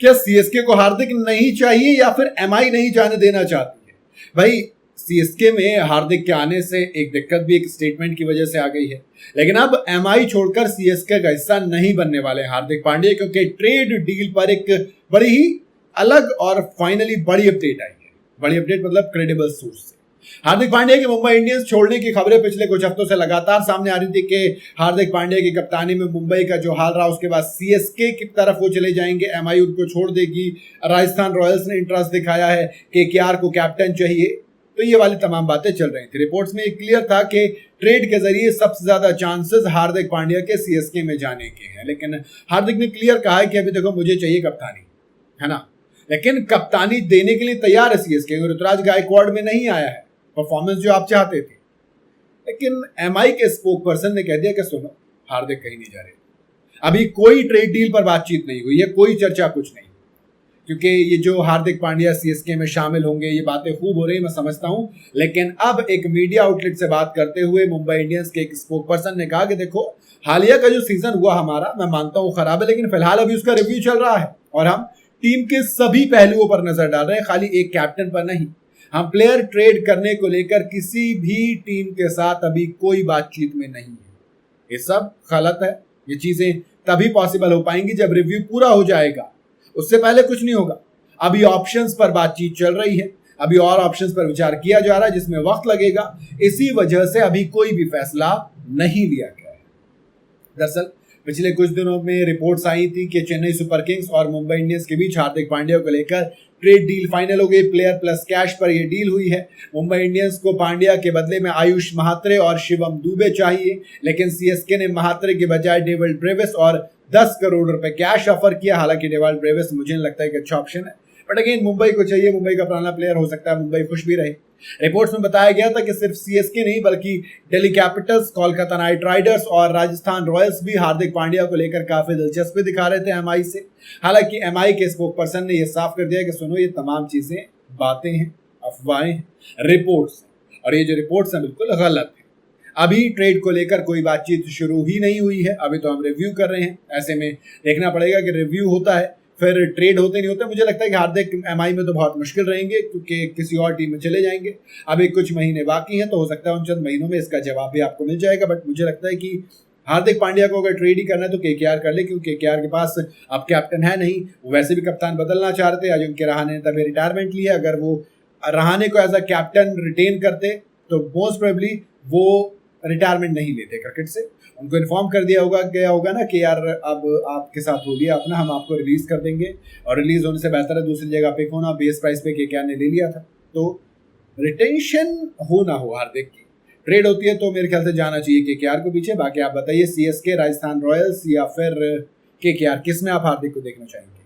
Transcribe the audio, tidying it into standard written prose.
क्या सीएसके को हार्दिक नहीं चाहिए या फिर एमआई नहीं जाने देना चाहती है? भाई सीएसके में हार्दिक के आने से एक दिक्कत भी एक स्टेटमेंट की वजह से आ गई है, लेकिन अब एमआई छोड़कर सीएसके का हिस्सा नहीं बनने वाले हार्दिक पांड्या, क्योंकि ट्रेड डील पर एक बड़ी ही अलग और फाइनली बड़ी अपडेट आई है। बड़ी अपडेट मतलब क्रेडिबल सोर्स से हार्दिक पांड्या की मुंबई इंडियंस छोड़ने की खबरें पिछले कुछ हफ्तों से लगातार सामने आ रही थी कि हार्दिक पांड्या की कप्तानी में मुंबई का जो हाल रहा उसके बाद सीएसके की तरफ वो चले जाएंगे, एमआई उनको छोड़ देगी। राजस्थान रॉयल्स ने इंटरेस्ट दिखाया है, केकेआर को कैप्टन चाहिए, तो ये वाली तमाम बातें चल रही थी। रिपोर्ट्स में क्लियर था कि ट्रेड के जरिए सबसे ज्यादा चांसेस हार्दिक पांड्या के सीएसके में जाने के हैं, लेकिन हार्दिक ने क्लियर कहा है कि अभी देखो मुझे चाहिए कप्तानी, है ना, लेकिन कप्तानी देने के लिए तैयार है सीएसके। ऋतुराज गायकवाड़ में नहीं आया है परफॉर्मेंस जो आप चाहते थे, लेकिन एमआई के स्पोक पर्सन ने कह दिया कि सुनो हार्दिक कहीं नहीं जा रहे, अभी कोई ट्रेड डील पर बातचीत नहीं हुई है, कोई चर्चा कुछ नहीं, क्योंकि ये जो हार्दिक पांड्या सीएसके में शामिल होंगे ये बातें खूब हो रही मैं समझता हूं, लेकिन अब एक मीडिया आउटलेट से बात करते हुए मुंबई इंडियंस के एक स्पोक पर्सन ने कहा कि देखो हालिया का जो सीजन हुआ हमारा, मैं मानता हूं खराब है, लेकिन फिलहाल अभी उसका रिव्यू चल रहा है और हम टीम के सभी पहलुओं पर नजर डाल रहे हैं, खाली एक कैप्टन पर नहीं। हम प्लेयर ट्रेड करने को लेकर किसी भी टीम के साथ अभी कोई बातचीत में नहीं है। ये सब गलत है, ये चीजें तभी पॉसिबल हो पाएंगी जब रिव्यू पूरा हो जाएगा, उससे पहले कुछ नहीं होगा। अभी ऑप्शंस पर बातचीत चल रही है, अभी और ऑप्शंस पर विचार किया जा रहा है जिसमें वक्त लगेगा, इसी वजह से अभी कोई भी फैसला नहीं लिया गया है। दरअसल पिछले कुछ दिनों में रिपोर्ट्स आई थी कि चेन्नई सुपर किंग्स और मुंबई इंडियंस के बीच हार्दिक पांड्या को लेकर ट्रेड डील फाइनल हो गई, प्लेयर प्लस कैश पर यह डील हुई है। मुंबई इंडियंस को पांड्या के बदले में आयुष महात्रे और शिवम दुबे चाहिए, लेकिन सीएसके ने महात्रे के बजाय डेविड ब्रेविस और 10 करोड़ रुपए कैश ऑफर किया। हालांकि डेविड ब्रेविस मुझे नहीं लगता है कि अच्छा ऑप्शन है, बट अगेन मुंबई को चाहिए, मुंबई का पुराना प्लेयर हो सकता है मुंबई खुश भी रहे। रिपोर्ट्स में बताया गया था कि सिर्फ सीएसके नहीं बल्कि Delhi Capitals, Kolkata night Riders और राजस्थान रॉयल्स भी हार्दिक पांड्या को लेकर काफी दिलचस्पी दिखा रहे थे एमआई से। हालांकि एमआई के स्पोक पर्सन ने यह साफ कर दिया कि सुनो ये तमाम चीजें बातें हैं, अफवाहें हैं, रिपोर्ट्स हैं, और ये जो रिपोर्ट्स हैं बिल्कुल गलत है। अभी ट्रेड को लेकर कोई बातचीत शुरू ही नहीं हुई है, अभी तो हम रिव्यू कर रहे हैं। ऐसे में देखना पड़ेगा कि रिव्यू होता है फिर ट्रेड होते नहीं होते। मुझे लगता है कि हार्दिक एमआई में तो बहुत मुश्किल रहेंगे, क्योंकि किसी और टीम में चले जाएंगे। अभी कुछ महीने बाकी हैं, तो हो सकता है उन चंद महीनों में इसका जवाब भी आपको मिल जाएगा। बट मुझे लगता है कि हार्दिक पांड्या को अगर ट्रेड ही करना है तो केकेआर कर ले, क्योंकि केकेआर के पास अब कैप्टन है नहीं, वो वैसे भी कप्तान बदलना चाह रहे थे। अजिंक्य रहाणे ने तभी रिटायरमेंट लिया, अगर वो रहाणे को एज अ कैप्टन रिटेन करते तो मोस्ट प्रोबेबली वो रिटायरमेंट नहीं लेते क्रिकेट से। उनको इन्फॉर्म कर दिया होगा ना कि यार अब आपके साथ हो गया अपना, हम आपको रिलीज कर देंगे, और रिलीज होने से बेहतर है दूसरी जगह पिक होना। बेस प्राइस पे केकेआर ने ले लिया था, तो रिटेंशन हो ना हो हार्दिक की, ट्रेड होती है तो मेरे ख्याल से जाना चाहिए केकेआर को पीछे। बाकी आप बताइए सीएसके, राजस्थान रॉयल्स या फिर केकेआर, किस में आप हार्दिक को देखना चाहेंगे?